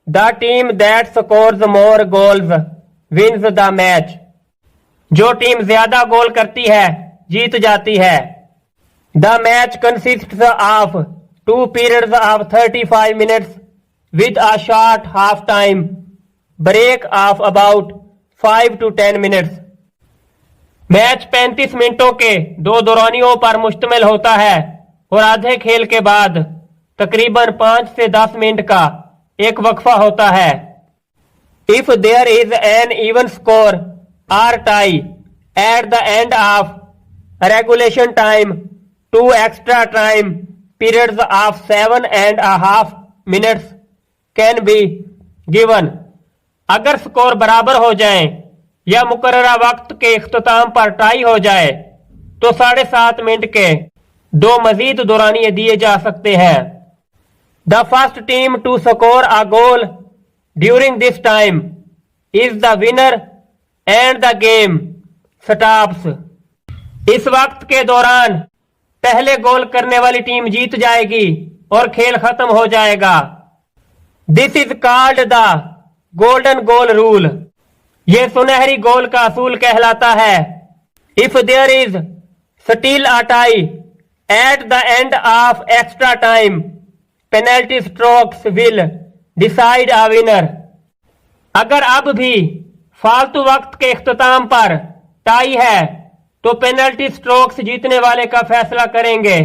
The team that scores more goals wins the match. जो team ज्यादा गोल करती है जीत जाती है। The match consists of 2 periods of 35 minutes with a short half time break of about 5 to 10 minutes। Match 35 मिनटों के 2 दौरानियों पर मुश्तमिल होता है और आधे खेल के बाद तकरीबन 5 से 10 मिनट का एक वक्फा होता है। If there is an even score or tie at the end of regulation time 2 extra time periods of 7.5 minutes can be given। अगर स्कोर बराबर हो जाए या मुकर्ररा वक्त के इख्तिताम पर टाई हो जाए तो 7.5 मिनट के 2 मजीद दौरानिये दिए जा सकते हैं। The first team to score a goal during this time is the winner and the game stops. इस वक्त के दौरान पहले गोल करने वाली टीम जीत जाएगी और खेल खत्म हो जाएगा। This is called the golden goal rule. यह सुनहरी गोल का असूल कहलाता है। If there is still a tie at the end of extra time penalty strokes will decide a winner. अगर अब भी फालतू वक्त के इख्तिताम पर टाई है तो पेनल्टी स्ट्रोक्स जीतने वाले का फैसला करेंगे।